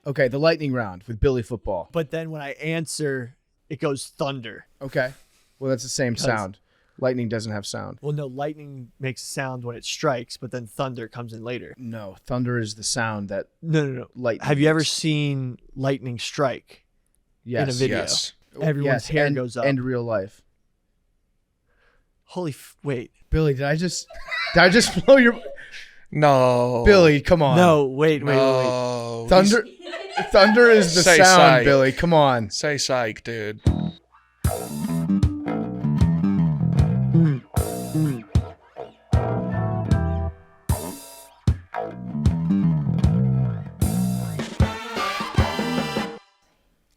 Okay, the lightning round with Billy football. But then when I answer, it goes thunder. Okay. Well, that's the same sound. Lightning doesn't have sound. Well, no, lightning makes sound when it strikes, but then thunder comes in later. No, thunder is the sound that No. lightning Have you ever makes. seen lightning strike Yes. in a video? Yes. Everyone's hair goes up. And real life. Wait. Billy, did I just blow your... No. Billy, come on. No, wait. No. Thunder is the Say sound, psych. Billy. Come on. Say psych, dude.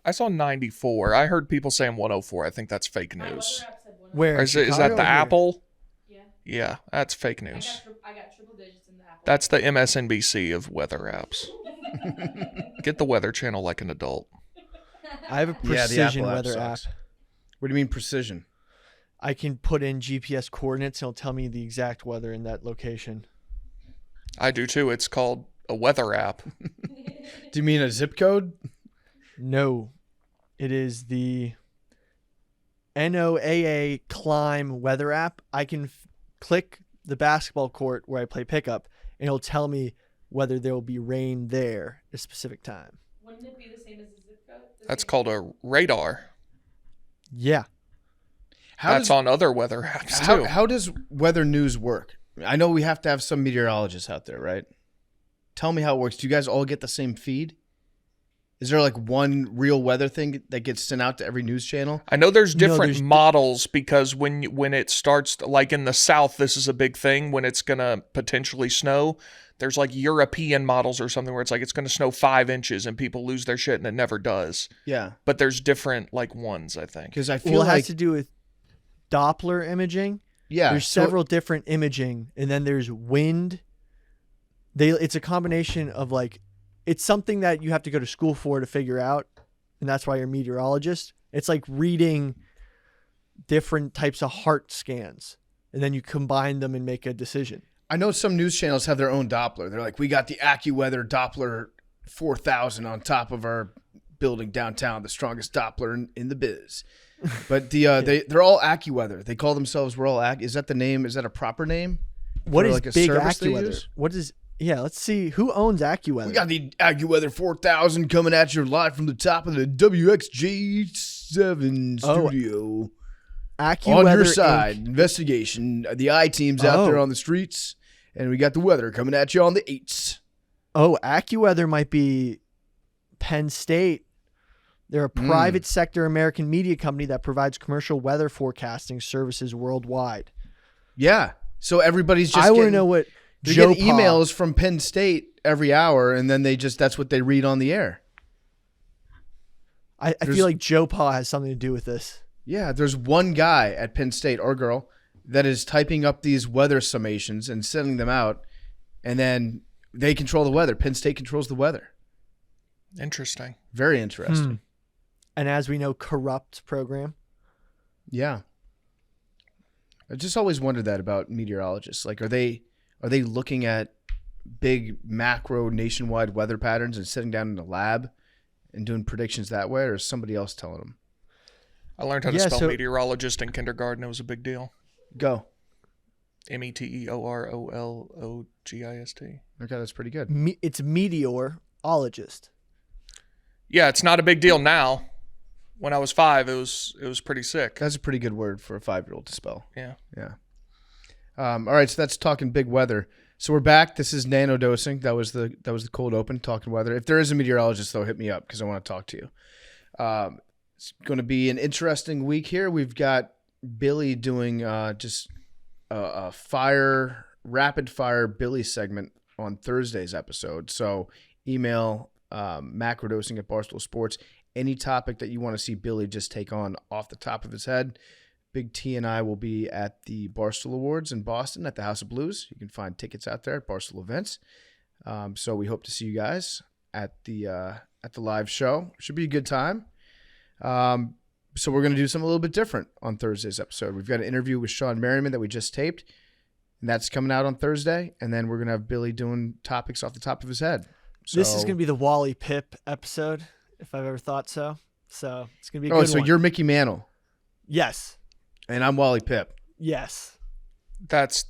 I saw 94. I heard people saying 104. I think that's fake news. Where? Or is that Chicago the or here? Apple? Yeah. Yeah, that's fake news. I got triple digits in the Apple. That's the MSNBC of weather apps. Get the Weather Channel like an adult. I have a Yeah, the precision Apple app weather app. sucks. What do you mean precision? I can put in GPS coordinates and it'll tell me the exact weather in that location. I do too. It's called a weather app. Do you mean a zip code? No, it is the NOAA Climb weather app. I can click the basketball court where I play pickup, and it'll tell me whether there will be rain there at a specific time. Wouldn't it be the same as a zip code? That's called a radar. Yeah. That's on other weather apps too. How does weather news work? I know we have to have some meteorologists out there, right? Tell me how it works. Do you guys all get the same feed? Is there like one real weather thing that gets sent out to every news channel? I know there's different there's- models because when it starts, like in the South, this is a big thing when it's going to potentially snow. There's like European models or something where it's like it's going to snow 5 inches and people lose their shit and it never does. Yeah. But there's different like ones, I think. Because I feel Well, it like... has to do with Doppler imaging. yeah. There's so- several different imaging, and then there's wind. It's a combination of like, it's something that you have to go to school for to figure out, and that's why you're a meteorologist. It's like reading different types of heart scans, and then you combine them and make a decision. I know some news channels have their own Doppler. They're like, we got the AccuWeather Doppler 4000 on top of our building downtown, the strongest Doppler in the biz. But they're all AccuWeather. They call themselves We're All Is that the name? Is that a proper name? What For, is like, a big service they AccuWeather? use? What is? Yeah, let's see who owns AccuWeather. We got the AccuWeather 4000 coming at you live from the top of the WXG7 studio. AccuWeather On your Inc. side, investigation. The I-team's out there on the streets, and we got the weather coming at you on the 8s. Oh, AccuWeather might be Penn State. They're a private sector American media company that provides commercial weather forecasting services worldwide. Yeah. So everybody's just I want to getting, know what they Joe get emails from Penn State every hour, and then that's what they read on the air. I feel like Joe Pa has something to do with this. Yeah, there's one guy at Penn State, or girl, that is typing up these weather summations and sending them out, and then they control the weather. Penn State controls the weather. Interesting. Very interesting. And as we know, corrupt program. Yeah. I just always wondered that about meteorologists. Like, are they looking at big macro nationwide weather patterns and sitting down in a lab and doing predictions that way, or is somebody else telling them? I learned how to spell meteorologist in kindergarten. It was a big deal. Go. METEOROLOGIST. Okay, that's pretty good. It's meteorologist. Yeah, it's not a big deal now. When I was 5, it was pretty sick. That's a pretty good word for a 5-year-old to spell. Yeah. Yeah. All right, so that's talking big weather. So we're back. This is Nanodosing. That was the cold open, talking weather. If there is a meteorologist, though, hit me up because I want to talk to you. It's going to be an interesting week here. We've got Billy doing just a rapid fire Billy segment on Thursday's episode. So email Macrodosing at Barstool Sports. Any topic that you want to see Billy just take on off the top of his head. Big T and I will be at the Barstool Awards in Boston at the House of Blues. You can find tickets out there at Barstool Events. So we hope to see you guys at the live show. Should be a good time. So we're going to do something a little bit different on Thursday's episode. We've got an interview with Sean Merriman that we just taped, and that's coming out on Thursday. And then we're going to have Billy doing topics off the top of his head. So, This is gonna be the Wally Pip episode, if I've ever thought so. So it's gonna be a good Oh, so one. you're Mickey Mantle Yes. and I'm Wally Pip. Yes. That's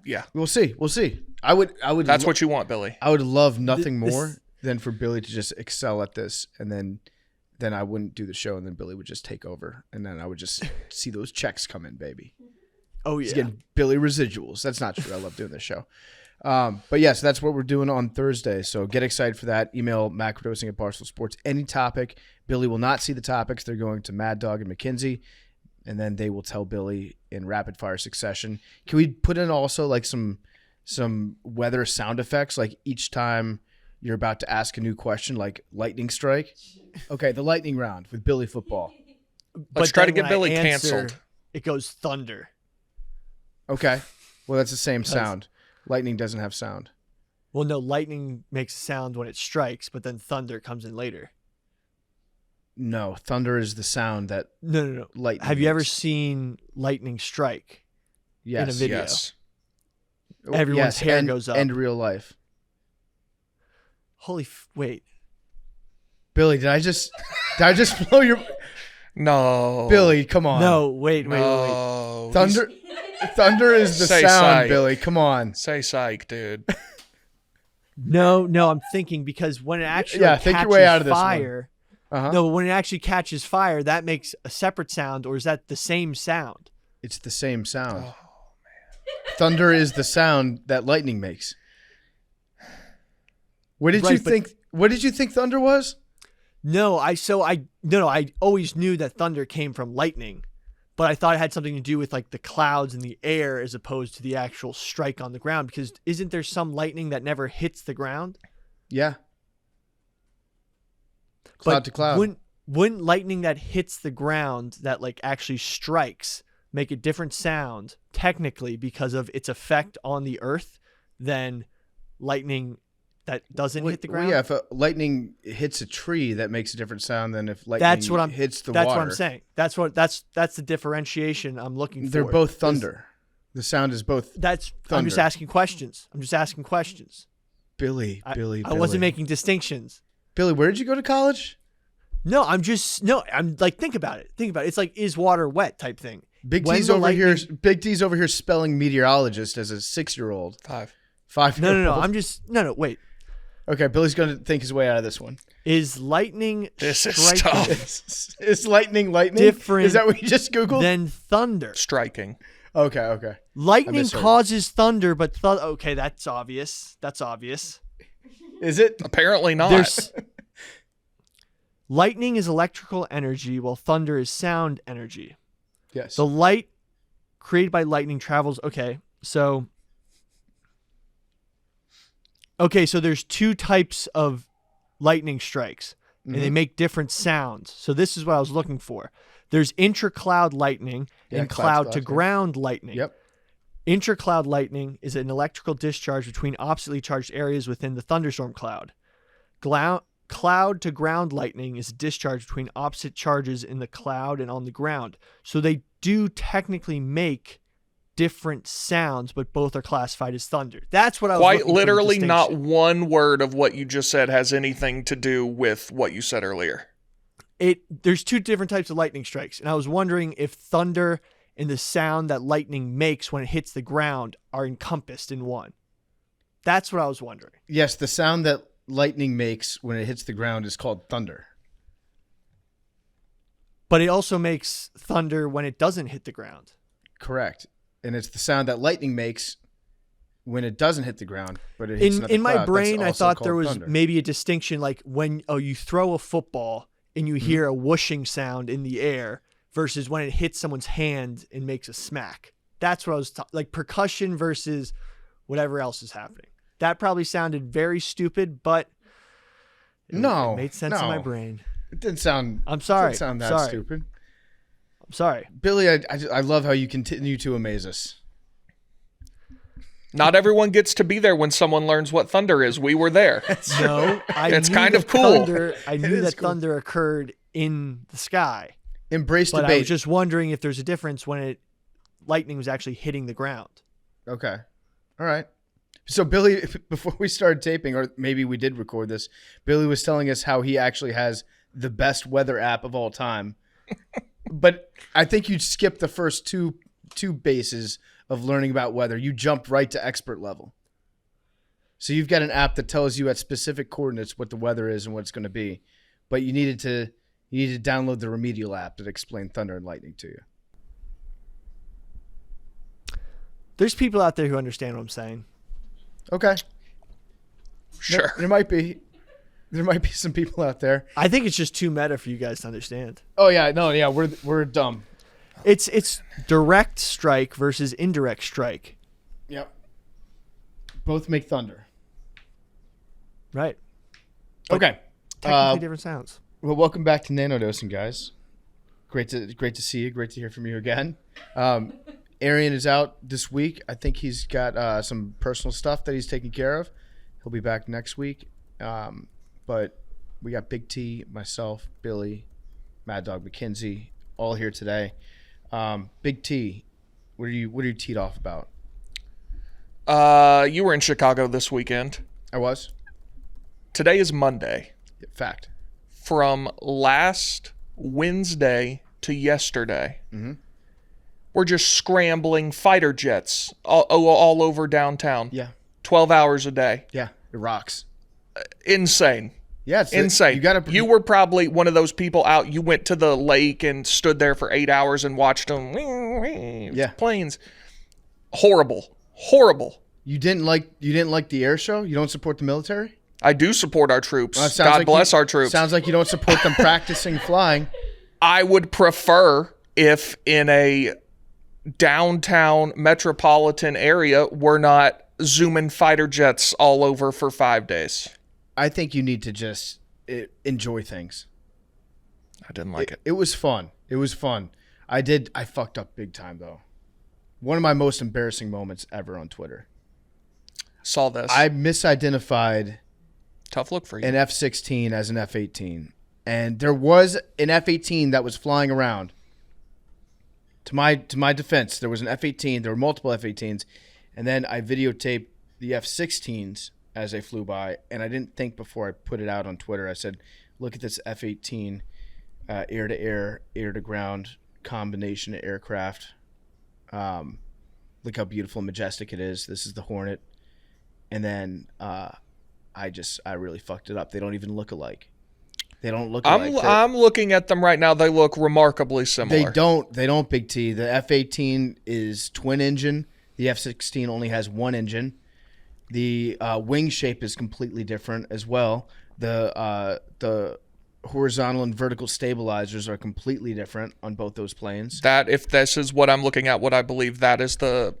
yeah. We'll see. We'll see. I would. That's what you want, Billy. I would love nothing This- more than for Billy to just excel at this, and then I wouldn't do the show, and then Billy would just take over, and then I would just see those checks come in, baby. Oh He's yeah. getting Billy residuals. That's not true. I love doing this show. But yes, that's what we're doing on Thursday. So get excited for that. Email Macrodosing at Barstool Sports. Any topic. Billy will not see the topics. They're going to Mad Dog and McKinsey, and then they will tell Billy in rapid fire succession. Can we put in also like some weather sound effects, like each time you're about to ask a new question, like lightning strike? Okay, the lightning round with Billy football. Let's try to then get when I Billy answer, canceled. It goes thunder. Okay, well that's the same sound. Lightning doesn't have sound. Well, no, lightning makes a sound when it strikes, but then thunder comes in later. No, thunder is the sound that No. lightning. Have you ever makes. seen lightning strike? Yes, in a video? Yes. Everyone's hair and, goes up. And real life. Wait. Billy, did I just blow your No. Billy? Come on. No, wait. No. Thunder is the Say sound, psych. Billy. Come on. Say psych, dude. No, I'm thinking because when it actually Yeah, catches think your way out of this one. fire, Uh-huh. no, when it actually catches fire, that makes a separate sound, or is that the same sound? It's the same sound. Oh, Thunder is the sound that lightning makes. What did you Right, but- think? What did you think thunder was? No, I always knew that thunder came from lightning, but I thought it had something to do with like the clouds in the air as opposed to the actual strike on the ground. Because isn't there some lightning that never hits the ground? Yeah. Cloud But to cloud. Wouldn't lightning that hits the ground that like actually strikes make a different sound technically because of its effect on the earth than lightning that doesn't hit the ground? Well, yeah, if a lightning hits a tree, that makes a different sound than if lightning hits the That's water. what I'm saying. That's the differentiation I'm looking for. They're both is- thunder. The sound is both I'm thunder. just asking questions. Billy. I wasn't making distinctions. Billy, where did you go to college? No, I'm like, think about it. It's like, is water wet type thing. Big When T's the over here. lightning- Big T's over here spelling meteorologist as a 6-year-old. 5-year-old. No, wait. Okay, Billy's going to think his way out of this one. Is lightning This is striking tough. Is lightning? Different Is that what you just Googled? than thunder? Striking. Okay. Lightning misheard. causes thunder, but okay, that's obvious. Is it? Apparently not. There's lightning is electrical energy, while thunder is sound energy. Yes. The light created by lightning travels. So there's two types of lightning strikes, and they make different sounds. So this is what I was looking for. There's intra-cloud lightning and cloud-to-ground lightning. Yep. Intra-cloud lightning is an electrical discharge between oppositely charged areas within the thunderstorm cloud. Cloud-to-ground lightning is a discharge between opposite charges in the cloud and on the ground. So they do technically make different sounds, but both are classified as thunder. That's what I was Quite looking for, the literally, not distinction. one word of what you just said has anything to do with what you said earlier. There's two different types of lightning strikes, and I was wondering if thunder and the sound that lightning makes when it hits the ground are encompassed in one. That's what I was wondering. Yes, the sound that lightning makes when it hits the ground is called thunder. But it also makes thunder when it doesn't hit the ground. Correct. And it's the sound that lightning makes when it doesn't hit the ground, but it hits another In my cloud. That's brain, I also thought called there was thunder. maybe a distinction, like when you throw a football and you hear a whooshing sound in the air versus when it hits someone's hand and makes a smack. That's what I was like, percussion versus whatever else is happening. That probably sounded very stupid, but it made sense in my brain. It didn't sound. I'm sorry. It didn't sound that Sorry. stupid. I'm sorry. Billy, I love how you continue to amaze us. Not everyone gets to be there when someone learns what thunder is. We were there. No, I It's knew kind of that cool. I It knew is that cool. thunder occurred in the sky. Embrace But I debate. was just wondering if there's a difference when lightning was actually hitting the ground. Okay. All right. So Billy, before we started taping, or maybe we did record this, Billy was telling us how he actually has the best weather app of all time. But I think you skipped the first two bases of learning about weather. You jumped right to expert level. So you've got an app that tells you at specific coordinates what the weather is and what it's going to be. But you needed to download the remedial app that explained thunder and lightning to you. There's people out there who understand what I'm saying. Okay. Sure. There might be some people out there. I think it's just too meta for you guys to understand. Oh yeah, no, yeah, we're dumb. It's direct strike versus indirect strike. Yep. Both make thunder. Right. Okay. Technically different sounds. Well, welcome back to Nanodosing, guys. Great to see you. Great to hear from you again. Arian is out this week. I think he's got some personal stuff that he's taking care of. He'll be back next week. But we got Big T, myself, Billy, Mad Dog McKenzie, all here today. Big T, what are you teed off about? You were in Chicago this weekend. I was. Today is Monday. Fact. From last Wednesday to yesterday, we're just scrambling fighter jets all over downtown. Yeah. 12 hours a day. Yeah. It rocks. Insane. Yeah, it's Insane. You were probably one of those people out. You went to the lake and stood there for 8 hours and watched them. Planes. Horrible. You didn't like the air show? You don't support the military? I do support our troops. God bless our troops. Sounds like you don't support them practicing flying. I would prefer if in a downtown metropolitan area we're not zooming fighter jets all over for 5 days. I think you need to just enjoy things. I didn't like it. It was fun. I fucked up big time, though. One of my most embarrassing moments ever on Twitter. Saw this. I misidentified Tough look for you. an F-16 as an F-18. And there was an F-18 that was flying around. To my defense, there was an F-18. There were multiple F-18s. And then I videotaped the F-16s as they flew by. And I didn't think before I put it out on Twitter. I said, look at this F-18 air-to-air, air-to-ground combination aircraft. Look how beautiful and majestic it is. This is the Hornet. And then I really fucked it up. They don't even look alike. They don't look alike. I'm looking at them right now. They look remarkably similar. They don't, Big T. The F-18 is twin engine. The F-16 only has one engine. The wing shape is completely different as well. The horizontal and vertical stabilizers are completely different on both those planes. That, if this is what I'm looking at, what I believe that is the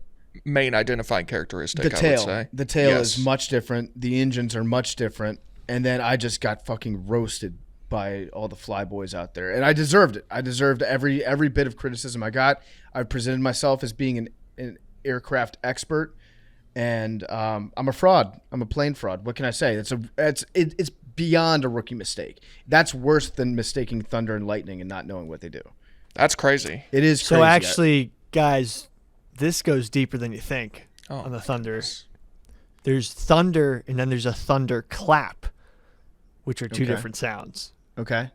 main identifying characteristic, I would say. The tail Yes. is much different. The engines are much different. And then I just got fucking roasted by all the flyboys out there. And I deserved it. I deserved every bit of criticism I got. I presented myself as being an aircraft expert. And I'm a fraud. I'm a plane fraud. What can I say? It's beyond a rookie mistake. That's worse than mistaking thunder and lightning and not knowing what they do. That's crazy. It is crazy. So actually, guys, this goes deeper than you think on the thunder. There's thunder, and then there's a thunder clap, which are two different sounds. Okay.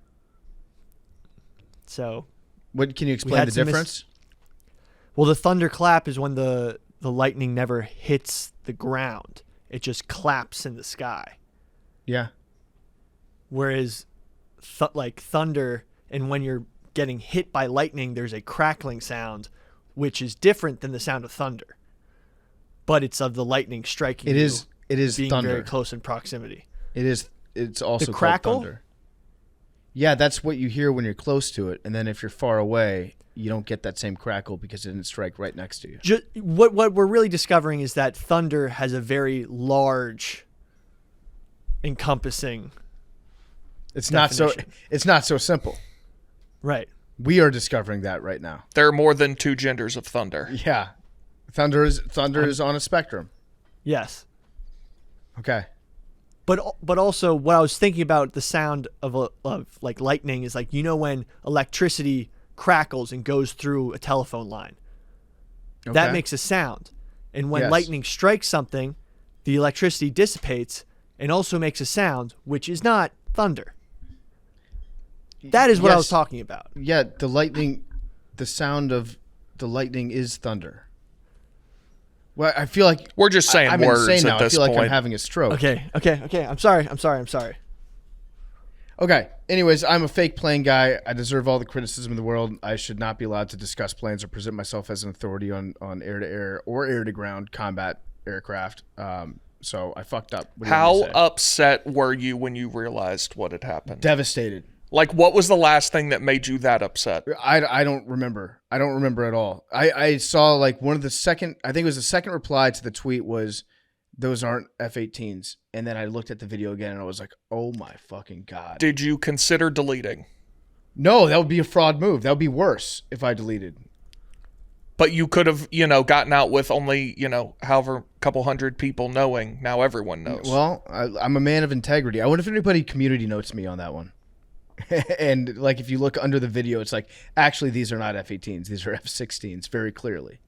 So, what can you explain the difference? Well, the thunder clap is when the lightning never hits the ground. It just claps in the sky. Yeah. Whereas like thunder, and when you're getting hit by lightning, there's a crackling sound, which is different than the sound of thunder. But it's of the lightning striking. It is being thunder. very close in proximity. It's also the called crackle? thunder. Yeah, that's what you hear when you're close to it, and then if you're far away, you don't get that same crackle because it didn't strike right next to you. What we're really discovering is that thunder has a very large, encompassing. It's not so simple. Right. We are discovering that right now. There are more than two genders of thunder. Yeah, thunder is on a spectrum. Yes. Okay. But also what I was thinking about the sound of like lightning is like, when electricity crackles and goes through a telephone line. Okay. That makes a sound. And when Yes. lightning strikes something, the electricity dissipates and also makes a sound, which is not thunder. That is what I was Yes. talking about. Yeah, the sound of the lightning is thunder. Well, I feel like We're just saying I'm words insane now. at I this feel like I'm point. having a stroke. Okay. I'm sorry. Okay. Anyways, I'm a fake plane guy. I deserve all the criticism in the world. I should not be allowed to discuss planes or present myself as an authority on air-to-air or air-to-ground combat aircraft. So I fucked up. What do you want me How to say? upset were you when you realized what had happened? Devastated. Like, what was the last thing that made you that upset? I don't remember. I don't remember at all. I saw like one of the second, I think it was the second reply to the tweet was, those aren't F-18s. And then I looked at the video again and I was like, oh my fucking God. Did you consider deleting? No, that would be a fraud move. That would be worse if I deleted. But you could have, gotten out with only, however, couple hundred people knowing. Now everyone knows. Well, I'm a man of integrity. I wonder if anybody community notes me on that one. And like if you look under the video, it's like, actually, these are not F-18s. These are F-16s very clearly.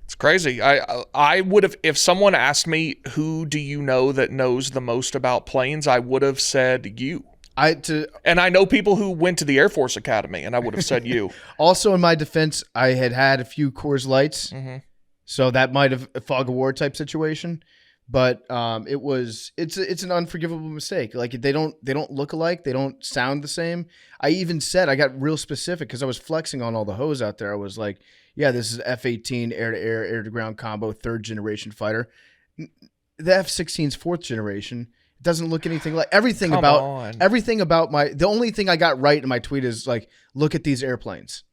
It's crazy. I would have, if someone asked me, who do you know that knows the most about planes, I would have said you. And I know people who went to the Air Force Academy, and I would have said you. Also, in my defense, I had a few Coors Lights, Mm-hmm. so that might have a fog of war type situation. But it's an unforgivable mistake. Like they don't look alike. They don't sound the same. I even said, I got real specific because I was flexing on all the hoes out there. I was like, yeah, this is F-18 air-to-air, air-to-ground combo, third generation fighter. The F-16's fourth generation. It doesn't look anything like everything Come about on. everything about the only thing I got right in my tweet is like, look at these airplanes.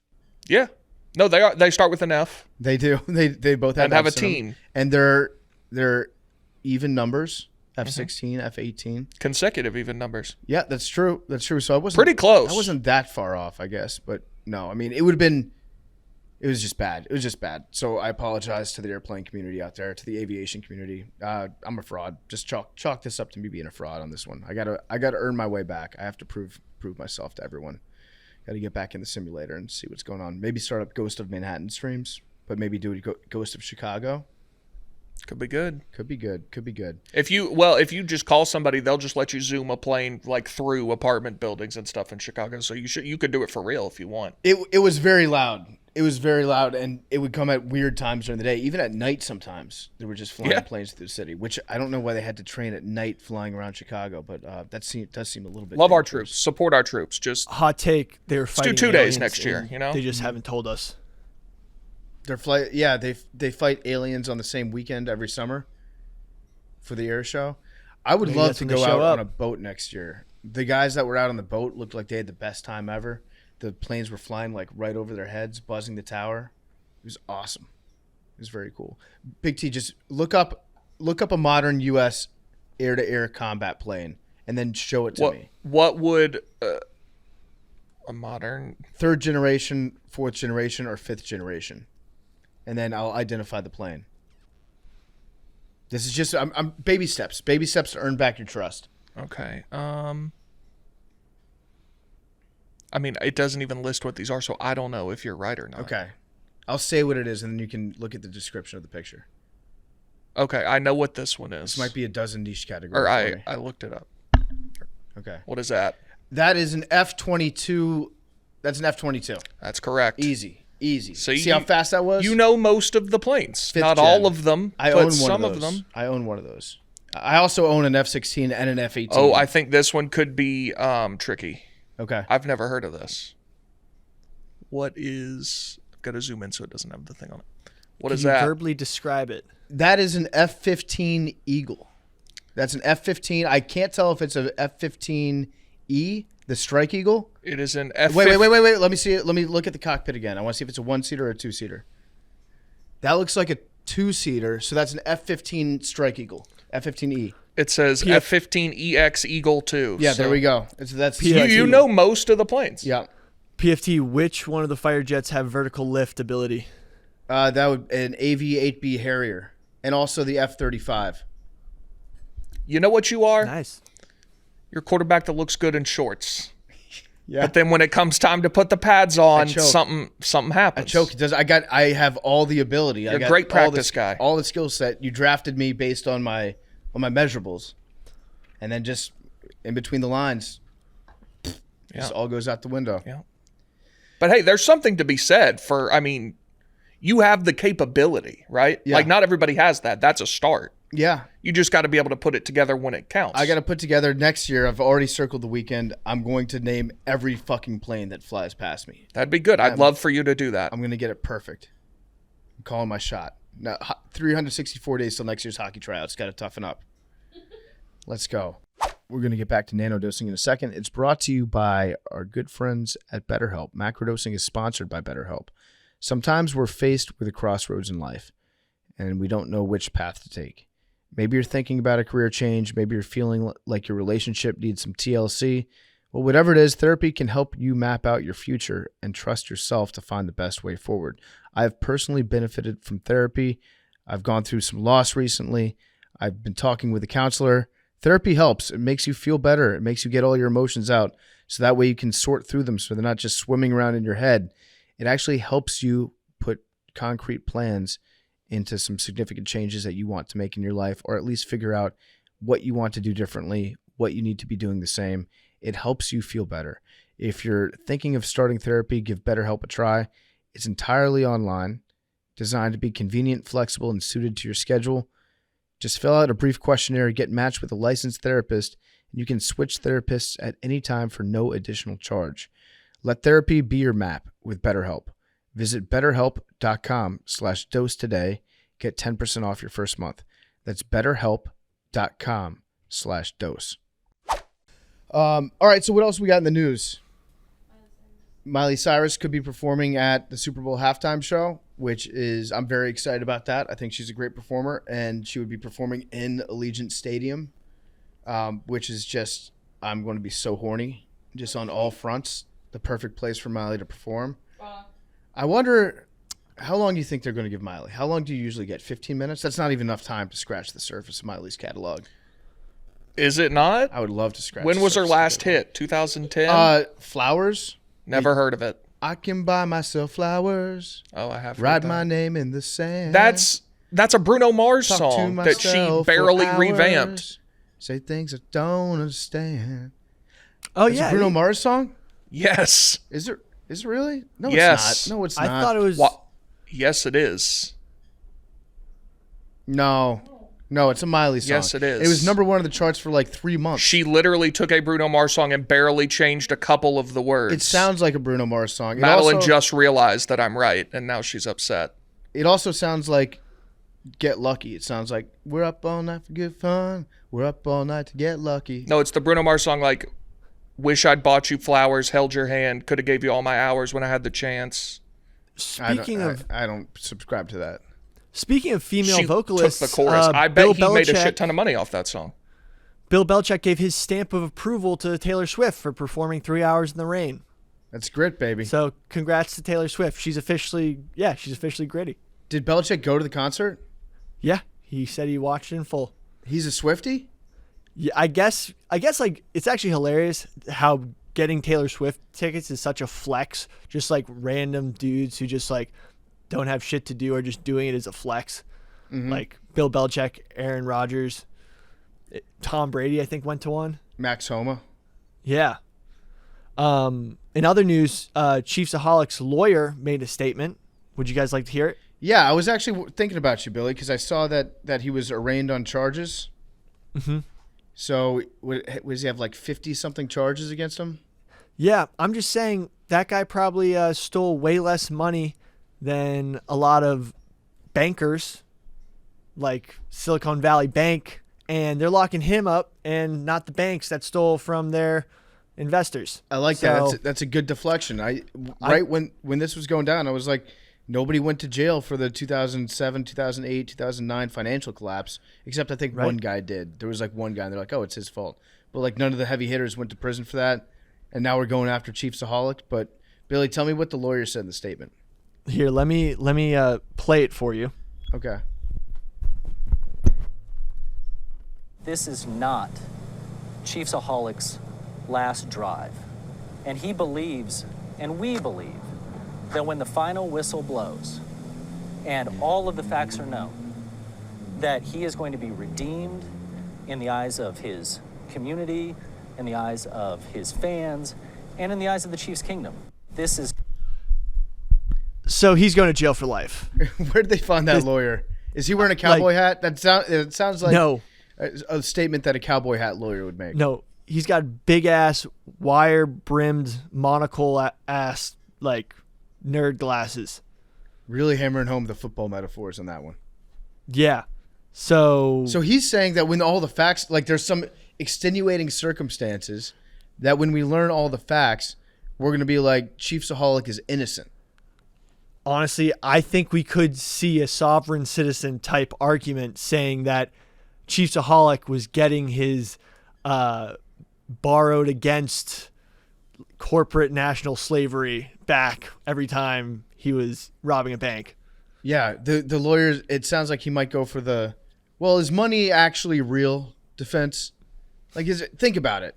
Yeah. No, they start with an F. They do. They both have And have a Fs in them. team. And they're even numbers. F-16, F-18. Consecutive even numbers. Yeah, that's true. That's true. So I wasn't Pretty close. I wasn't that far off, I guess. But no, I mean, it would have been. It was just bad. It was just bad. So I apologize to the airplane community out there, to the aviation community. I'm a fraud. Just chalk this up to me being a fraud on this one. I gotta earn my way back. I have to prove myself to everyone. Got to get back in the simulator and see what's going on. Maybe start up Ghost of Manhattan streams, but maybe do Ghost of Chicago. Could be good. Could be good. Could be good. If you just call somebody, they'll just let you zoom a plane like through apartment buildings and stuff in Chicago. So you could do it for real if you want. It was very loud. It was very loud, and it would come at weird times during the day. Even at night sometimes, they were just flying planes through the city, which I don't know why they had to train at night flying around Chicago, but that does seem a little bit Love our dangerous. troops. Support our troops. Just Hot take. They were do fighting 2 days aliens next year, and They just haven't told us. They fight aliens on the same weekend every summer for the air show. I would Maybe love that's to when they go show out up. on a boat next year. The guys that were out on the boat looked like they had the best time ever. The planes were flying like right over their heads, buzzing the tower. It was awesome. It was very cool. Big T, just look up a modern U.S. air-to-air combat plane and then show it to me. What would a modern Third generation, fourth generation, or fifth generation, and then I'll identify the plane. This is just I'm baby steps to earn back your trust. Okay. I mean, it doesn't even list what these are, so I don't know if you're right or not. Okay, I'll say what it is, and then you can look at the description of the picture. Okay, I know what this one is. This might be a dozen niche categories. Or I looked it up. Okay. What is that? That is an F-22. That's an F-22. That's correct. Easy. So See how fast that was? You know most of the planes. Fifth Not gen. all of them, I but own one some of of those. them. I own one of those. I also own an F-16 and an F-18. Oh, I think this one could be tricky. Okay. I've never heard of this. What is... I've got to zoom in so it doesn't have the thing on it. What is Can you that? verbally describe it? That is an F-15 Eagle. That's an F-15. I can't tell if it's a F-15E, the Strike Eagle. It is an F. Wait. Let me see it. Let me look at the cockpit again. I want to see if it's a one-seater or a two-seater. That looks like a two-seater, so that's an F-15 Strike Eagle. F-15E. It says F-15EX Eagle 2. Yeah, so there we go. That's You know most of the planes. Yeah. PFT, which one of the fighter jets have vertical lift ability? That would an AV-8B Harrier, and also the F-35. You know what you are? Nice. You're a quarterback that looks good in shorts. Yeah. But then when it comes time to put the pads on, choke. something I happens. choke. I have all the ability. You're I a got great all practice guy. All the skill set. You drafted me based on my measurables, and then just in between the lines, just all goes out the window. Yeah. But hey, there's something to be said for. I mean, you have the capability, right? Yeah. Like not everybody has that. That's a start. Yeah. You just got to be able to put it together when it counts. I got to put together next year. I've already circled the weekend. I'm going to name every fucking plane that flies past me. That'd be good. I'd love for you to do that. I'm going to get it perfect. I'm calling my shot. Now, 364 days till next year's hockey tryouts. Got to toughen up. Let's go. We're going to get back to nanodosing in a second. It's brought to you by our good friends at Betterhelp. Macrodosing is sponsored by Betterhelp. Sometimes we're faced with a crossroads in life, and we don't know which path to take. Maybe you're thinking about a career change. Maybe you're feeling like your relationship needs some TLC. Well, whatever it is, therapy can help you map out your future and trust yourself to find the best way forward. I have personally benefited from therapy. I've gone through some loss recently. I've been talking with a counselor. Therapy helps. It makes you feel better. It makes you get all your emotions out so that way you can sort through them so they're not just swimming around in your head. It actually helps you put concrete plans into some significant changes that you want to make in your life, or at least figure out what you want to do differently, what you need to be doing the same. It helps you feel better. If you're thinking of starting therapy, give BetterHelp a try. It's entirely online, designed to be convenient, flexible, and suited to your schedule. Just fill out a brief questionnaire, get matched with a licensed therapist, and you can switch therapists at any time for no additional charge. Let therapy be your map with BetterHelp. Visit betterhelp.com/dose today. Get 10% off your first month. That's betterhelp.com/dose. All right, so what else we got in the news? Miley Cyrus could be performing at the Super Bowl halftime show, which is, I'm very excited about that. I think she's a great performer, and she would be performing in Allegiant Stadium, which is just, I'm going to be so horny, just on all fronts. The perfect place for Miley to perform. I wonder, how long do you think they're going to give Miley? How long do you usually get? 15 minutes? That's not even enough time to scratch the surface of Miley's catalog. Is it not? I would love to scratch. When was her surface last of the hit? 2010? Flowers. Never heard of it. I can buy myself flowers. Oh, I have heard Write that. my name in the sand. That's a Bruno Mars Talk to song that she myself for barely hours. revamped. Say things I don't understand. Oh It's a Bruno Mars song? Yes. Is it really? No, Yes. it's not. No, it's I not. thought it was. What? Yes, it is. No, it's a Miley song. Yes, it is. It was number one on the charts for like 3 months. She literally took a Bruno Mars song and barely changed a couple of the words. It sounds like a Bruno Mars song. Madeline just realized that I'm right, and now she's upset. It also sounds like Get Lucky. It sounds like we're up all night for good fun. We're up all night to get lucky. No, it's the Bruno Mars song like, wish I'd bought you flowers, held your hand, could have gave you all my hours when I had the chance. Speaking of I don't subscribe to that. female She vocalists, took the chorus. I bet Bill he made a Belichick- shit ton of money off that song. Bill Belichick gave his stamp of approval to Taylor Swift for performing 3 Hours in the Rain. That's grit, baby. So congrats to Taylor Swift. She's officially gritty. Did Belichick go to the concert? Yeah, he said he watched it in full. He's a Swiftie? Yeah, I guess like it's actually hilarious how getting Taylor Swift tickets is such a flex. Just like random dudes who just like don't have shit to do are just doing it as a flex. Mm-hmm. Like Bill Belichick, Aaron Rodgers, Tom Brady, I think went to one. Max Homa. Yeah. In other news, Chiefsoholic's lawyer made a statement. Would you guys like to hear it? Yeah, I was actually thinking about you, Billy, because I saw that he was arraigned on charges. Mm-hmm. So, does he have like 50-something charges against him? Yeah, I'm just saying that guy probably stole way less money than a lot of bankers, like Silicon Valley Bank, and they're locking him up and not the banks that stole from their investors. I like that. That's a good deflection. When this was going down, I was like, nobody went to jail for the 2007, 2008, 2009 financial collapse, except I think one guy did. There was like one guy, and they're like, oh, it's his fault. But like none of the heavy hitters went to prison for that, and now we're going after Chiefsoholic. But Billy, tell me what the lawyer said in the statement. Here, let me play it for you. Okay. This is not Chiefsoholic's last drive. And he believes, and we believe, that when the final whistle blows and all of the facts are known, that he is going to be redeemed in the eyes of his community, in the eyes of his fans, and in the eyes of the Chiefs' kingdom. This is... So he's going to jail for life. Where did they find that lawyer? Is he wearing a cowboy hat? It sounds like No. a statement that a cowboy hat lawyer would make. No, he's got big ass wire brimmed monocle ass like nerd glasses. Really hammering home the football metaphors on that one. Yeah. So he's saying that when all the facts, like there's some extenuating circumstances that when we learn all the facts, we're going to be like Chiefsoholic is innocent. honestly, I think we could see a sovereign citizen type argument saying that Chiefsoholic was getting his borrowed against corporate national slavery back every time he was robbing a bank. Yeah, the lawyers, it sounds like he might go for the, well, is money actually real defense? Like, think about it.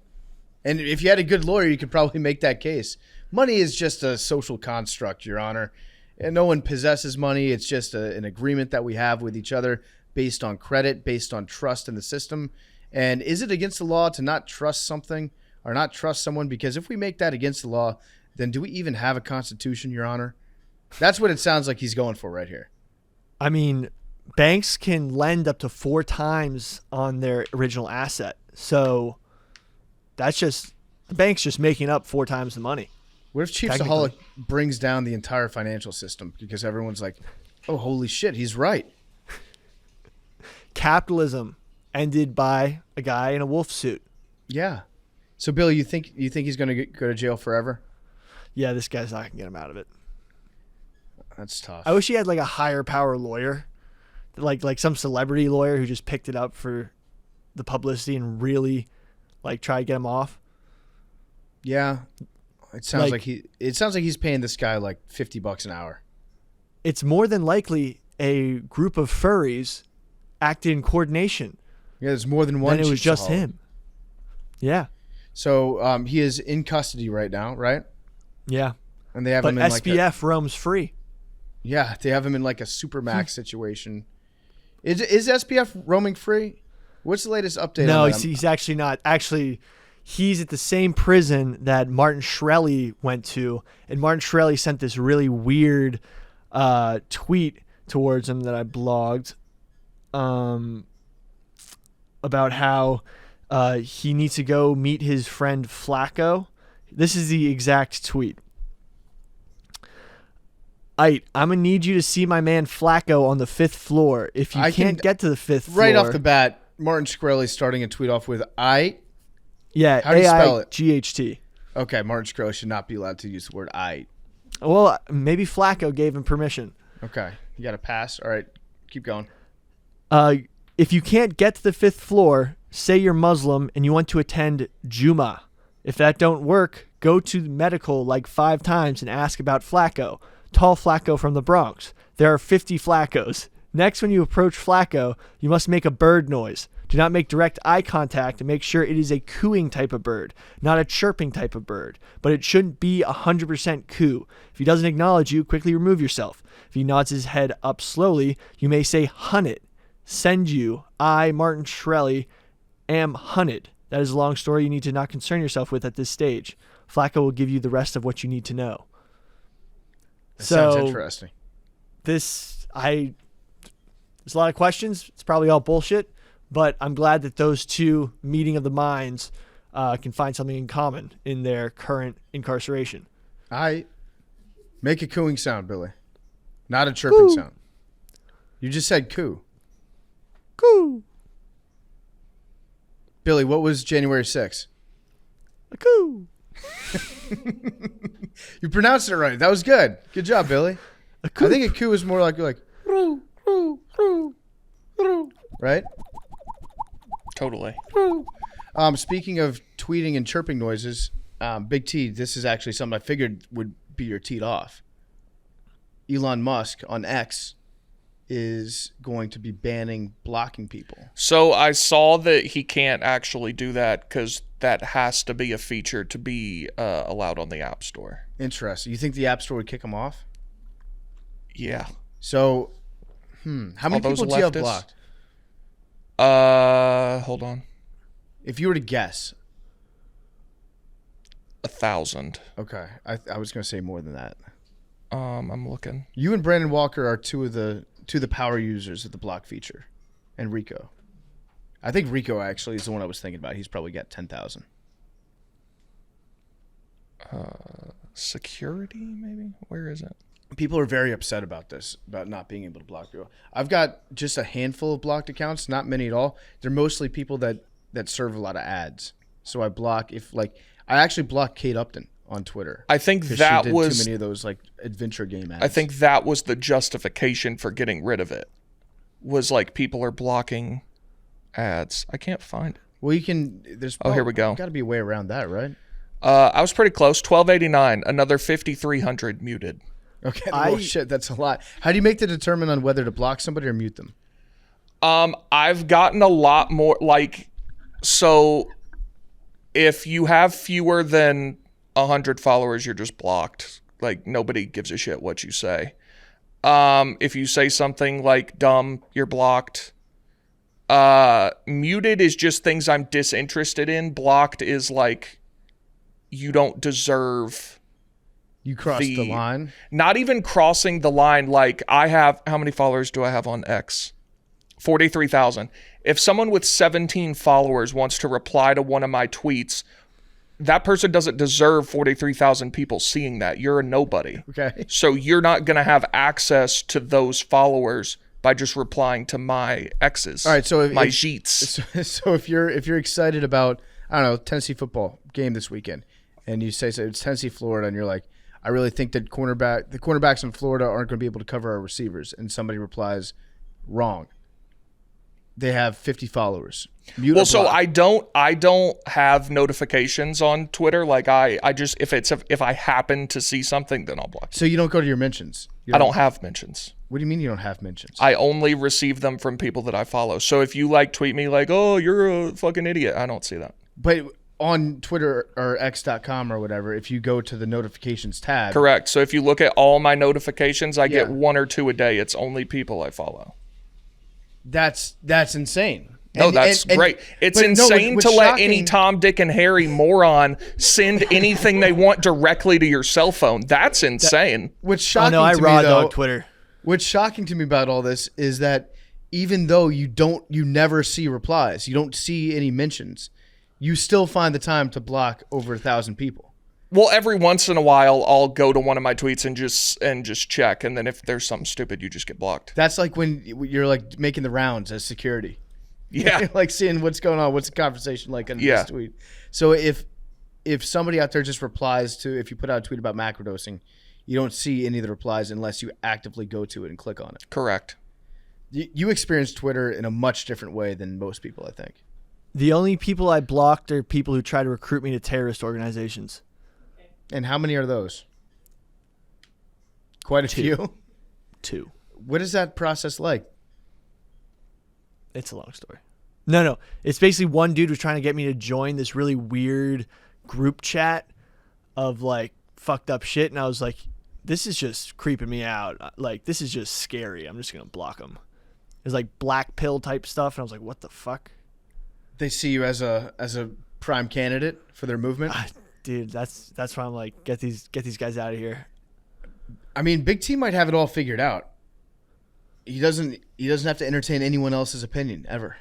And if you had a good lawyer, you could probably make that case. Money is just a social construct, Your Honor. And no one possesses money. It's just an agreement that we have with each other based on credit, based on trust in the system. And is it against the law to not trust something or not trust someone? Because if we make that against the law, then do we even have a constitution, Your Honor? That's what it sounds like he's going for right here. I mean, banks can lend up to 4 times on their original asset. So that's just, the bank's just making up 4 times the money. What if Chiefsoholic brings down the entire financial system because everyone's like, oh, holy shit, he's right. Capitalism ended by a guy in a wolf suit. Yeah. So, Billy, you think he's going to go to jail forever? Yeah, this guy's not going to get him out of it. That's tough. I wish he had like a higher power lawyer, like some celebrity lawyer who just picked it up for the publicity and really like try to get him off. Yeah. It sounds like he's paying this guy like $50 an hour. It's more than likely a group of furries acted in coordination. Yeah, there's more than one. And it was just him. Yeah. So he is in custody right now, right? Yeah. And they have but him in SBF roams free. Yeah, they have him in like a Supermax situation. Is SBF roaming free? What's the latest update? No, on that? he's actually not. Actually, he's at the same prison that Martin Shkreli went to, and Martin Shkreli sent this really weird tweet towards him that I blogged about how he needs to go meet his friend Flacco. This is the exact tweet. I'm going to need you to see my man Flacco on the 5th floor. If you can't get to the 5th floor. Right off the bat, Martin Shkreli starting a tweet off with I. Yeah, how do you spell it? AIGHT. Okay, Martin Shkreli should not be allowed to use the word I. Well, maybe Flacco gave him permission. Okay, you got to pass. All right, keep going. If you can't get to the 5th floor, say you're Muslim and you want to attend Juma. If that don't work, go to medical like 5 times and ask about Flacco. Tall Flacco from the Bronx. There are 50 Flaccos. Next, when you approach Flacco, you must make a bird noise. Do not make direct eye contact and make sure it is a cooing type of bird, not a chirping type of bird. But it shouldn't be 100% coo. If he doesn't acknowledge you, quickly remove yourself. If he nods his head up slowly, you may say, "Hunted. Send you. I, Martin Shkreli, am hunted." That is a long story you need to not concern yourself with at this stage. Flacco will give you the rest of what you need to know. That sounds interesting. There's a lot of questions. It's probably all bullshit, but I'm glad that those two meeting of the minds can find something in common in their current incarceration. I make a cooing sound, Billy, not a chirping sound. You just said coo. Coo. Billy, what was January 6th? A coo. You pronounced it right. That was good. Good job, Billy. I think a coo is more like roo, roo, roo, roo, right? Totally. Speaking of tweeting and chirping noises, Big T, this is actually something I figured would be your teed off. Elon Musk on X is going to be banning blocking people. So I saw that he can't actually do that because that has to be a feature to be allowed on the App Store. Interesting. You think the App Store would kick him off? Yeah. So, how many people do you have blocked? Hold on. If you were to guess. 1,000. Okay. I was going to say more than that. I'm looking. You and Brandon Walker are two of the power users of the block feature, and Rico. I think Rico actually is the one I was thinking about. He's probably got 10,000. Security, maybe? Where is it? People are very upset about this, about not being able to block people. I've got just a handful of blocked accounts, not many at all. They're mostly people that serve a lot of ads. So I block I actually blocked Kate Upton on Twitter. I think She that did was too many of those like adventure game ads. I think that was the justification for getting rid of it. Was like people are blocking ads. I can't find it. Well, you can. There's. Here we go. Got to be a way around that, right? I was pretty close. 1289. Another 5,300 muted. Okay. Well, shit, that's a lot. How do you make the determine on whether to block somebody or mute them? I've gotten a lot more so if you have fewer than 100 followers, you're just blocked. Like nobody gives a shit what you say. If you say something like dumb, you're blocked. Muted is just things I'm disinterested in. Blocked is like you don't deserve. You crossed the line? Not even crossing the line. Like how many followers do I have on X? 43,000. If someone with 17 followers wants to reply to one of my tweets, that person doesn't deserve 43,000 people seeing that. You're a nobody. Okay. So you're not going to have access to those followers by just replying to my X's. All right, so my Jeets. So if you're excited about, I don't know, Tennessee football game this weekend, and you say it's Tennessee, Florida, and you're like, I really think that the cornerbacks in Florida aren't going to be able to cover our receivers, and somebody replies, wrong. They have 50 followers. Well, so I don't have notifications on Twitter. Like I just if I happen to see something, then I'll block you. So you don't go to your mentions? I don't have mentions. What do you mean you don't have mentions? I only receive them from people that I follow. So if you like tweet me like, oh, you're a fucking idiot, I don't see that. But on Twitter or X.com or whatever, if you go to the notifications tab. Correct. So if you look at all my notifications, I get 1 or 2 a day. It's only people I follow. That's insane. No, that's great. It's insane to let any Tom, Dick, and Harry moron send anything they want directly to your cell phone. That's insane. What's shocking I to me, raw though, dog Twitter. What's shocking to me about all this is that even though you never see replies, you don't see any mentions, you still find the time to block over 1,000 people. Well, every once in a while, I'll go to one of my tweets and just check, and then if there's something stupid, you just get blocked. That's like when you're like making the rounds as security. Yeah, like seeing what's going on, what's the conversation like on this tweet. So if somebody out there just replies to, if you put out a tweet about macrodosing, you don't see any of the replies unless you actively go to it and click on it. Correct. You experience Twitter in a much different way than most people, I think. The only people I blocked are people who try to recruit me to terrorist organizations. And how many are those? Quite a few? 2. What is that process like? It's a long story. No. It's basically one dude was trying to get me to join this really weird group chat of like fucked up shit. And I was like, this is just creeping me out. Like, this is just scary. I'm just going to block him. It's like black pill type stuff. And I was like, what the fuck? They see you as a prime candidate for their movement? Dude, that's why I'm like, get these guys out of here. I mean, Big T might have it all figured out. He doesn't have to entertain anyone else's opinion ever.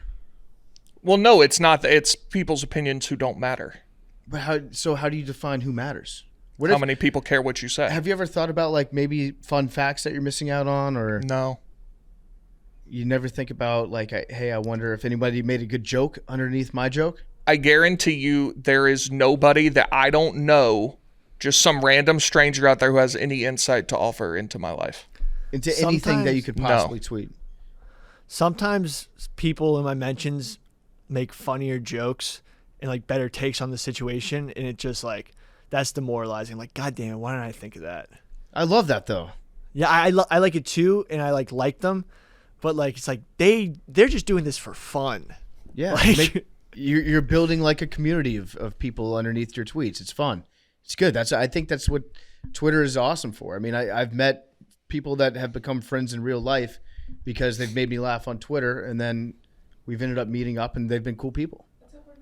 Well, no, it's not. It's people's opinions who don't matter. But how do you define who matters? How many people care what you say? Have you ever thought about like maybe fun facts that you're missing out on, or no? You never think about like, hey, I wonder if anybody made a good joke underneath my joke? I guarantee you there is nobody that I don't know, just some random stranger out there who has any insight to offer into my life. Into anything that you could possibly tweet. Sometimes people in my mentions make funnier jokes and like better takes on the situation, and it just like, that's demoralizing. Like, God damn it, why didn't I think of that? I love that though. Yeah, I like it too, and I like them, but like it's like they're just doing this for fun. Yeah, Like- you're building like a community of people underneath your tweets. It's fun. It's good. I think that's what Twitter is awesome for. I mean, I've met people that have become friends in real life because they've made me laugh on Twitter, and then we've ended up meeting up, and they've been cool people.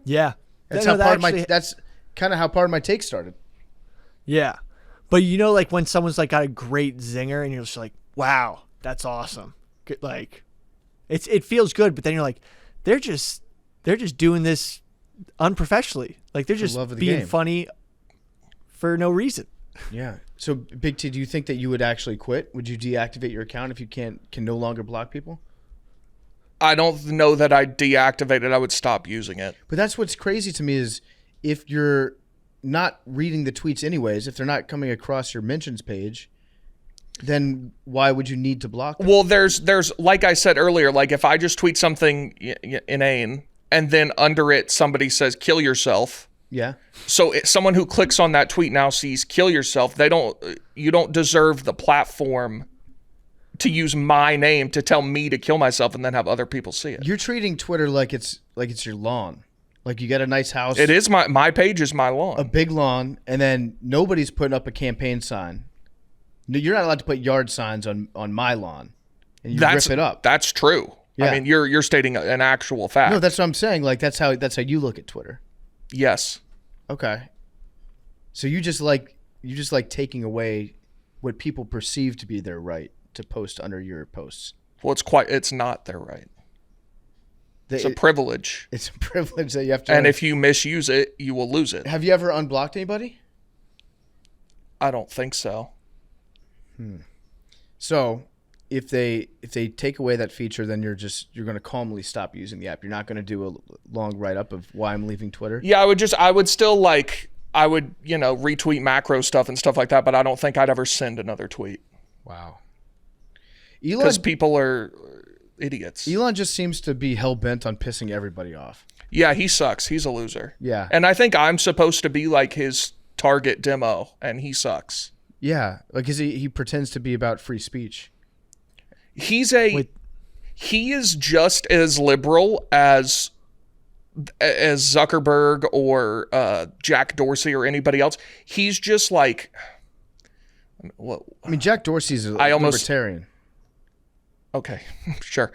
Yeah, That's No, how that part of actually- my. That's kind of how part of my take started. Yeah, but you know, like when someone's like got a great zinger, and you're just like, wow, that's awesome. Good, like, it feels good, but then you're like, they're just doing this unprofessionally. Like they're just love of the being game. funny for no reason. Yeah. So, Big T, do you think that you would actually quit? Would you deactivate your account if you can no longer block people? I don't know that I'd deactivate it. I would stop using it. But that's what's crazy to me is if you're not reading the tweets anyways, if they're not coming across your mentions page, then why would you need to block them? Well, there's like I said earlier, like if I just tweet something inane and then under it somebody says kill yourself. Yeah. So someone who clicks on that tweet now sees kill yourself. You don't deserve the platform to use my name to tell me to kill myself and then have other people see it. You're treating Twitter like it's your lawn. Like you got a nice house. It is my page is my lawn. A big lawn, and then nobody's putting up a campaign sign. No, you're not allowed to put yard signs on my lawn, and you rip it up. That's true. Yeah. I mean, you're stating an actual fact. No, that's what I'm saying. Like that's how you look at Twitter. Yes. Okay. So you just like taking away what people perceive to be their right to post under your posts. Well, it's not their right. It's a It- privilege. It's a privilege that you have to. And if you misuse it, you will lose it. have you ever unblocked anybody? I don't think so. So if they take away that feature, then you're going to calmly stop using the app. You're not going to do a long write up of why I'm leaving Twitter. Yeah, I would still retweet macro stuff and stuff like that, but I don't think I'd ever send another tweet Wow. because people are idiots. Elon just seems to be hell bent on pissing everybody off. Yeah, he sucks. He's a loser. Yeah. And I think I'm supposed to be like his target demo, and he sucks. Yeah, like he pretends to be about free speech. He is just as liberal as Zuckerberg or Jack Dorsey or anybody else. He's just like, what? I mean, Jack Dorsey's a libertarian. Okay, sure.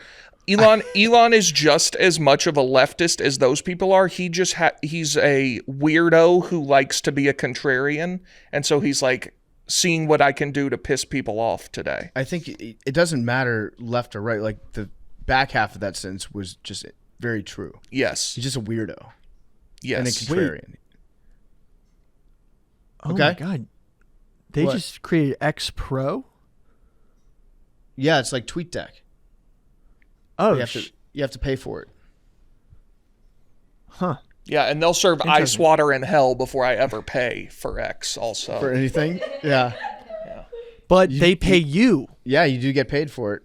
Elon is just as much of a leftist as those people are. He just he's a weirdo who likes to be a contrarian, and so he's like seeing what I can do to piss people off today. I think it doesn't matter left or right. Like the back half of that sentence was just very true. Yes. He's just a weirdo and a Yes. contrarian. Oh Okay. my god, they What? just created X Pro. Yeah, it's like TweetDeck. Oh, You have to pay for it. huh? Yeah, and they'll serve ice Interesting. water in hell before I ever pay for X also. For anything? Yeah. But they pay you. Yeah, you do get paid for it.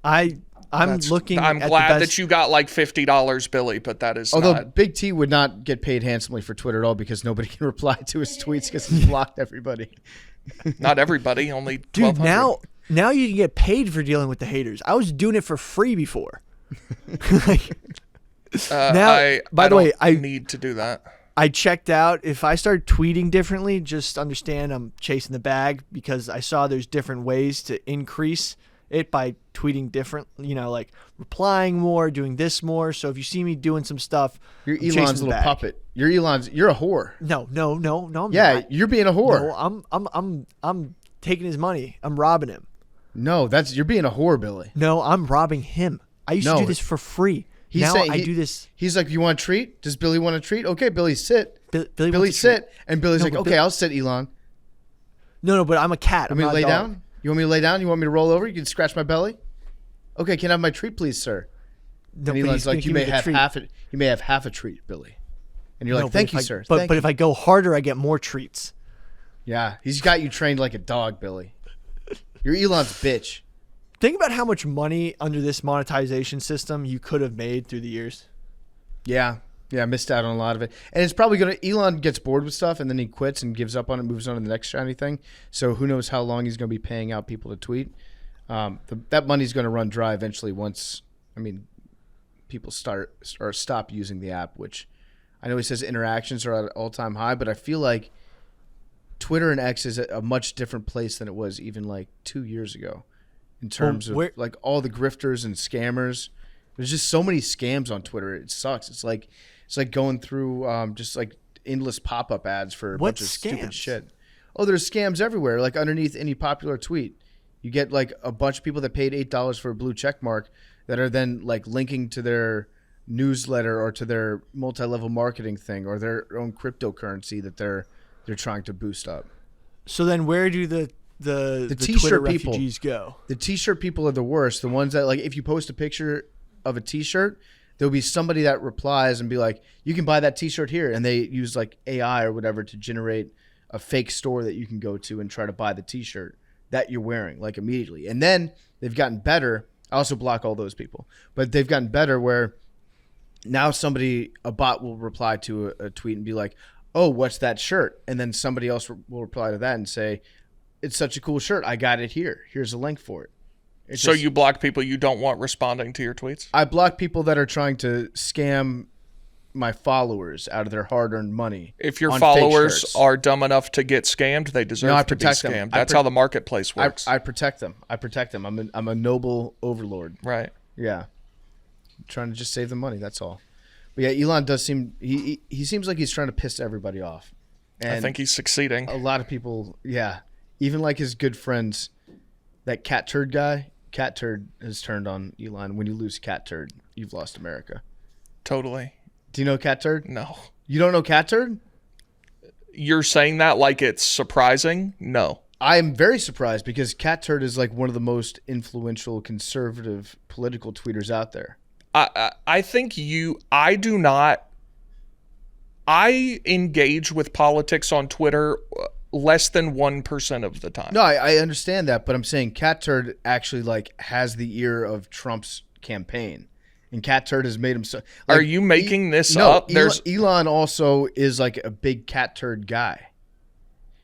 I'm looking. I'm at the glad best- that you got like $50, Billy, but that is Although not. Big T would not get paid handsomely for Twitter at all because nobody can reply to his tweets because he's blocked everybody. Not everybody, only Dude, 1,200. now you can get paid for dealing with the haters. I was doing it for free before. Like, now, by the way, I need to do that. I checked out. If I start tweeting differently, just understand I'm chasing the bag because I saw there's different ways to increase it by tweeting different, like replying more, doing this more. So if you see me doing some stuff, You're I'm chasing Elon's the little bag. puppet. You're a whore. No, I'm Yeah, not. you're being a whore. No, I'm taking his money. I'm robbing him. No, you're being a whore, Billy. No, I'm robbing him. I used to No. do this for free. He's Now saying I do this. He's like, you want a treat? Does Billy want a treat? Okay, Billy, sit. Billy Billy, wants a treat. sit. And Billy's No, like, but okay, I'll sit, Elon. No, but I'm a cat. You I'm want me to not lay a dog. down? You want me to lay down? You want me to roll over? You can scratch my belly? Okay, can I have my treat, please, sir? No, And but Elon's he's gonna like, you give me may the have treat. half it. You may have half a treat, Billy. And you're No, like, but thank if you, I- sir. But Thank but you. if I go harder, I get more treats. Yeah, he's got you trained like a dog, Billy. You're Elon's bitch. Think about how much money under this monetization system you could have made through the years. Yeah, I missed out on a lot of it. And it's probably Elon gets bored with stuff and then he quits and gives up on it, moves on to the next shiny thing. So who knows how long he's going to be paying out people to tweet. That money's going to run dry eventually once, people stop using the app, which I know he says interactions are at an all-time high, but I feel like Twitter and X is a much different place than it was even like 2 years ago in terms of like all the grifters and scammers. There's just so many scams on Twitter. It sucks. It's like going through just like endless pop-up ads for a bunch of stupid shit. Oh, there's scams everywhere. Like underneath any popular tweet, you get like a bunch of people that paid $8 for a blue check mark that are then like linking to their newsletter or to their multi-level marketing thing or their own cryptocurrency that they're trying to boost up. So then where do the t-shirt Twitter people refugees go? The t-shirt people are the worst. The ones that like if you post a picture of a t-shirt, there'll be somebody that replies and be like, you can buy that t-shirt here, and they use like AI or whatever to generate a fake store that you can go to and try to buy the t-shirt that you're wearing like immediately. And then they've gotten better. I also block all those people, but they've gotten better where now a bot will reply to a tweet and be like, oh, what's that shirt? And then somebody else will reply to that and say, it's such a cool shirt. I got it here. Here's a link for it. So you block people you don't want responding to your tweets? I block people that are trying to scam my followers out of their hard-earned money. If your followers are dumb enough to get scammed, they deserve to be scammed. That's how the marketplace works. I protect them. I'm a noble overlord. Right. Yeah. I'm trying to just save them money. That's all. But yeah, Elon does seem he seems like he's trying to piss everybody off. And I think he's succeeding. A lot of people, yeah. Even like his good friends, that cat turd guy. Cat turd has turned on Elon. When you lose cat turd, you've lost America. Totally. Do you know cat turd? No. You don't know cat turd? You're saying that like it's surprising? No. I'm very surprised because cat turd is like one of the most influential conservative political tweeters out there. I think I do not. I engage with politics on Twitter less than 1% of the time. No, I understand that, but I'm saying cat turd actually like has the ear of Trump's campaign, and cat turd has made him so. Like, are you making this up? Elon also is like a big cat turd guy.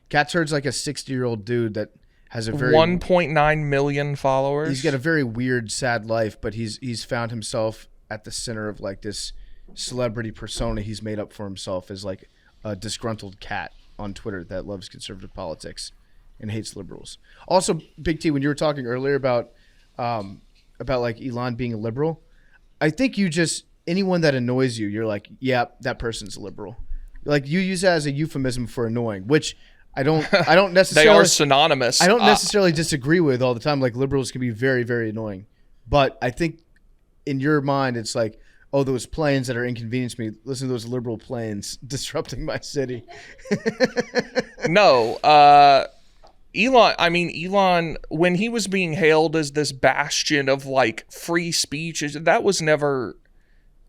Cat turd's like a 60-year-old dude that has a very 1.9 million followers. He's got a very weird, sad life, but he's found himself at the center of like this celebrity persona he's made up for himself as like a disgruntled cat on Twitter that loves conservative politics and hates liberals. Also, Big T, when you were talking earlier about like Elon being a liberal, I think anyone that annoys you, you're like, yeah, that person's a liberal. Like you use that as a euphemism for annoying, which I don't necessarily. They are synonymous. I don't necessarily disagree with all the time. Like liberals can be very, very annoying, but I think in your mind it's like, oh, those planes that are inconveniencing me. Listen to those liberal planes disrupting my city. No, Elon, when he was being hailed as this bastion of like free speech, that was never.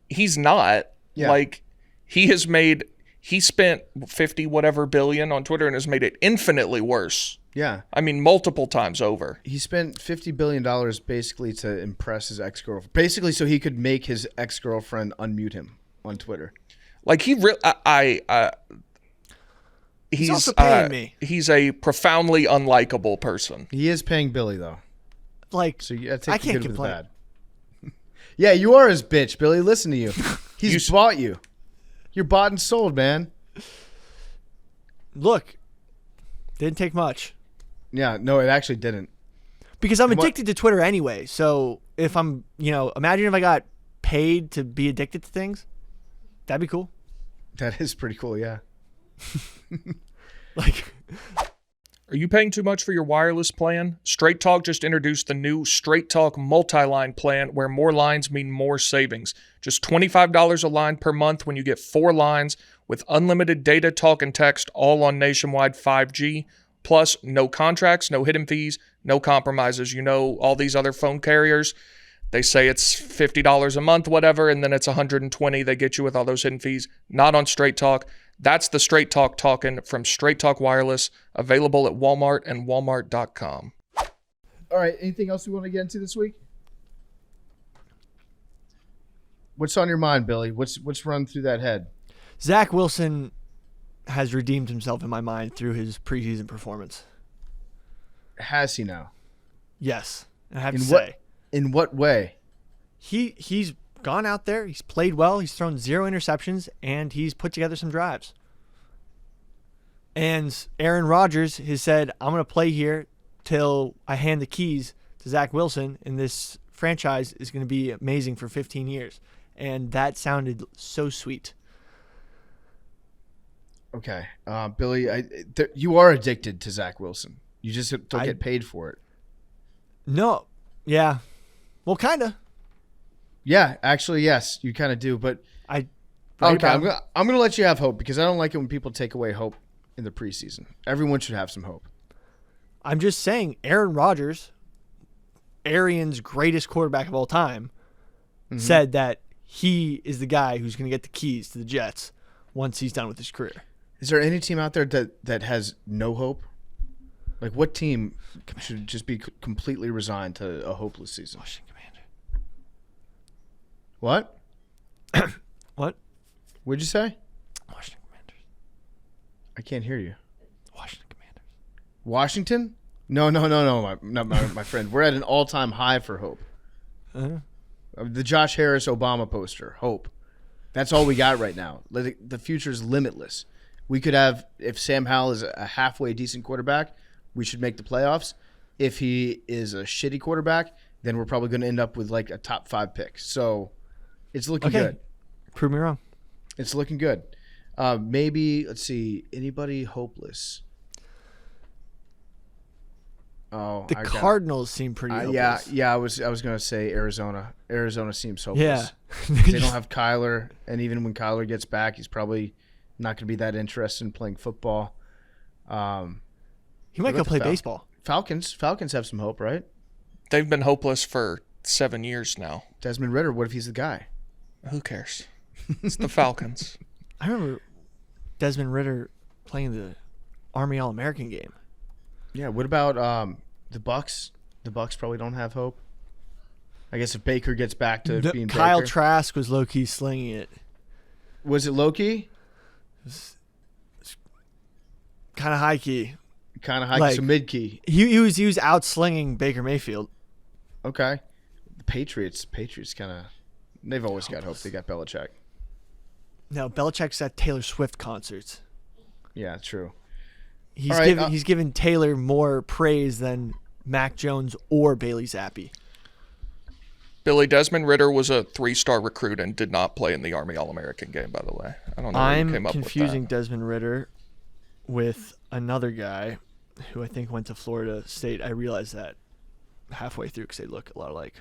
He's not. Yeah. Like he spent 50 whatever billion on Twitter and has made it infinitely worse. Yeah. I mean, multiple times over. He spent $50 billion basically to impress his ex-girlfriend. Basically so he could make his ex-girlfriend unmute him on Twitter. Like he's also paying me. He's a profoundly unlikable person. He is paying Billy though. Like, so you gotta take I the can't good with the complain. bad. Yeah, you are his bitch, Billy. Listen to you. He's bought you. You're bought and sold, man. Look, didn't take much. Yeah, no, it actually didn't. Because I'm addicted to Twitter anyway. So if I'm, imagine if I got paid to be addicted to things, that'd be cool. That is pretty cool, yeah. Like, are you paying too much for your wireless plan? Straight Talk just introduced the new Straight Talk multi-line plan where more lines mean more savings. Just $25 a line per month when you get 4 lines with unlimited data, talk, and text all on nationwide 5G. Plus, no contracts, no hidden fees, no compromises. All these other phone carriers, they say it's $50 a month, whatever, and then it's $120. They get you with all those hidden fees. Not on Straight Talk. That's the Straight Talk talking from Straight Talk Wireless, available at Walmart and walmart.com. All right, anything else we want to get into this week? What's on your mind, Billy? What's run through that head? Zach Wilson has redeemed himself in my mind through his preseason performance. Has he now? Yes. I have to say, in what way? he's gone out there. He's played well. He's thrown 0 interceptions, and he's put together some drives. And Aaron Rodgers has said, I'm going to play here till I hand the keys to Zach Wilson, and this franchise is going to be amazing for 15 years. And that sounded so sweet. Okay. Billy, you are addicted to Zach Wilson. You just don't get paid for it. No. Yeah. Well, kind of. Yeah, actually, yes, you kind of do. But I. okay, I'm gonna let you have hope because I don't like it when people take away hope in the preseason. Everyone should have some hope. I'm just saying, Aaron Rodgers, Arian's greatest quarterback of all time, said that he is the guy who's going to get the keys to the Jets once he's done with his career. Is there any team out there that has no hope? Like, what team should just be completely resigned to a hopeless season? Washington Commander. What? What? What'd you say? Washington Commanders. I can't hear you. Washington Commanders. Washington? No, my friend. We're at an all-time high for hope. The Josh Harris Obama poster, hope. That's all we got right now. The future's limitless. We could have, if Sam Howell is a halfway decent quarterback, we should make the playoffs. If he is a shitty quarterback, then we're probably going to end up with like a top 5 pick. So it's looking good. Prove me wrong. It's looking good. Maybe, let's see, anybody hopeless? Oh, The Cardinals seem pretty hopeless. Yeah. I was going to say Arizona. Arizona seems hopeless. Yeah. They don't have Kyler, and even when Kyler gets back, he's probably not going to be that interested in playing football. He might What go about play the baseball. Falcons have some hope, right? They've been hopeless for 7 years now. Desmond Ridder, what if he's the guy? Who cares? It's the Falcons. I remember Desmond Ridder playing the Army All-American game. Yeah, what about the Bucks? The Bucks probably don't have hope. I guess if Baker gets back to being Kyle Baker. Trask was low-key slinging it. Was it low-key? Kind of high-key. Kind of high, Like, so mid-key. He was out-slinging Baker Mayfield. Okay. The Patriots kind of, they've always got hope. They got Belichick. No, Belichick's at Taylor Swift concerts. Yeah, true. He's All right, he's given Taylor more praise than Mac Jones or Bailey Zappi. Billy, Desmond Ridder was a 3-star recruit and did not play in the Army All-American game, by the way. I don't know where you I'm came up confusing with that. Desmond Ridder with another guy who I think went to Florida State. I realized that halfway through because they look a lot alike.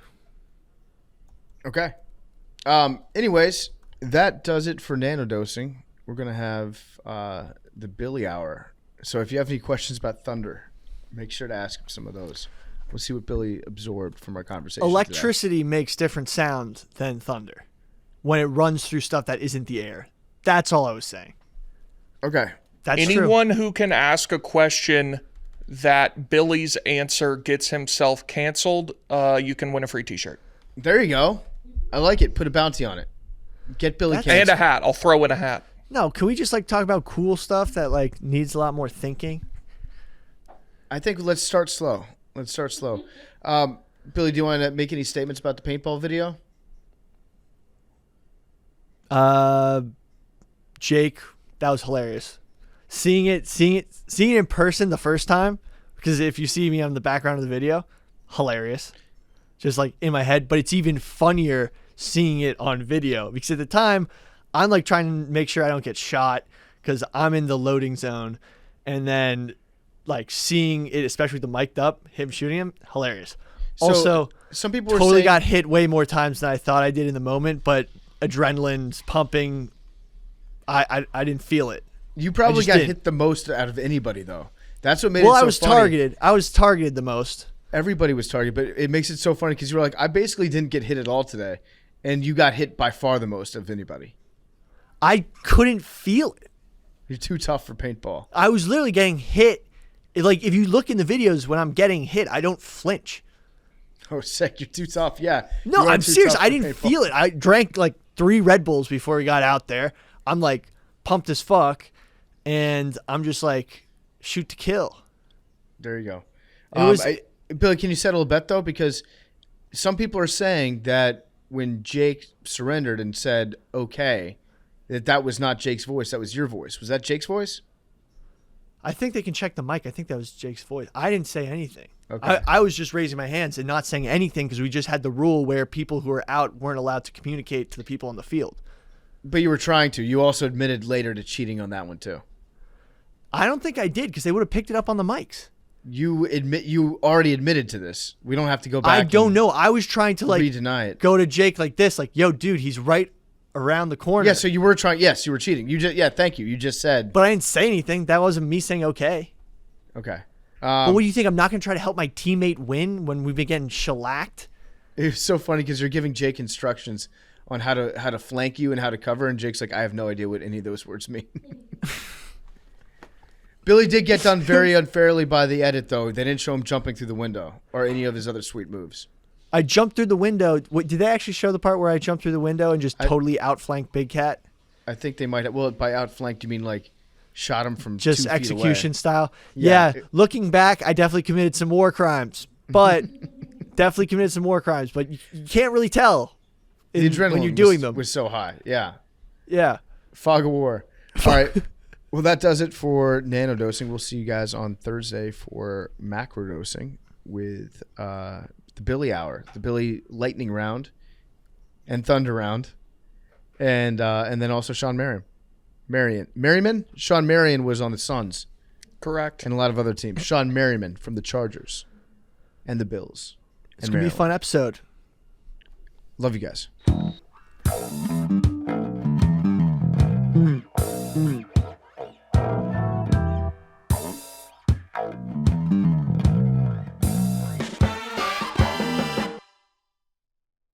Okay. Anyways, that does it for nanodosing. We're going to have the Billy Hour. So if you have any questions about Thunder, make sure to ask him some of those. We'll see what Billy absorbed from our conversation Electricity makes different sound than thunder when it runs through stuff that isn't the air. That's all I was saying. Okay. That's true. Anyone who can ask a question that Billy's answer gets himself canceled, you can win a free t-shirt. There you go. I like it. Put a bounty on it. Get Billy canceled. And a hat. I'll throw in a hat. No, can we just like talk about cool stuff that like needs a lot more thinking? I think let's start slow. Billy, do you want to make any statements about the paintball video? Jake, that was hilarious. Seeing it in person the first time, because if you see me on the background of the video, hilarious. Just like in my head, but it's even funnier seeing it on video because at the time I'm like trying to make sure I don't get shot because I'm in the loading zone, and then like seeing it, especially with the mic'd up, him shooting him, hilarious. So, Also, some people were totally saying, got hit way more times than I thought I did in the moment, but adrenaline's pumping. I didn't feel it. you probably just got didn't. hit the most out of anybody, though. That's what made Well, it so I was funny. targeted. I was targeted the most. Everybody was targeted, but it makes it so funny because you were like, I basically didn't get hit at all today, and you got hit by far the most of anybody. I couldn't feel it. You're too tough for paintball. I was literally getting hit. Like, if you look in the videos when I'm getting hit, I don't flinch. Oh, sick. You're too tough. Yeah. No, You are I'm too serious. tough I for didn't paintball. feel it. I drank like 3 Red Bulls before we got out there. I'm like pumped as fuck, and I'm just like shoot to kill. There you go. It was Billy, can you settle a bet though? Because some people are saying that when Jake surrendered and said okay, that was not Jake's voice. That was your voice. Was that Jake's voice? I think they can check the mic. I think that was Jake's voice. I didn't say anything. Okay. I was just raising my hands and not saying anything because we just had the rule where people who were out weren't allowed to communicate to the people on the field. But you were trying to. You also admitted later to cheating on that one too. I don't think I did because they would have picked it up on the mics. You already admitted to this. We don't have to go back. I don't know. I was trying to re-deny it. Go to Jake like this, like, yo, dude, he's right around the corner. Yeah, so you were trying. Yes, you were cheating. Thank you. You just said. But I didn't say anything. That wasn't me saying okay. Okay. But what do you think? I'm not going to try to help my teammate win when we've been getting shellacked? It was so funny because you're giving Jake instructions on how to flank you and how to cover, and Jake's like, I have no idea what any of those words mean. Billy did get done very unfairly by the edit, though. They didn't show him jumping through the window or any of his other sweet moves. I jumped through the window. Did they actually show the part where I jumped through the window and just totally outflanked Big Cat? I think they might have. Well, by outflanked, you mean like shot him from just 2 feet execution away. Style. Yeah. Looking back, I definitely committed some war crimes, but definitely committed some war crimes. But you can't really tell The adrenaline when you're doing them. was so high. Yeah. Yeah. Fog of war. All right. Well, that does it for nanodosing. We'll see you guys on Thursday for macrodosing with the Billy Hour, the Billy Lightning Round, and Thunder Round, and then also Sean Merriman. Sean Marion was on the Suns, Correct. and a lot of other teams. Sean Merriman from the Chargers, and the Bills. It's gonna be a fun episode. Love you guys.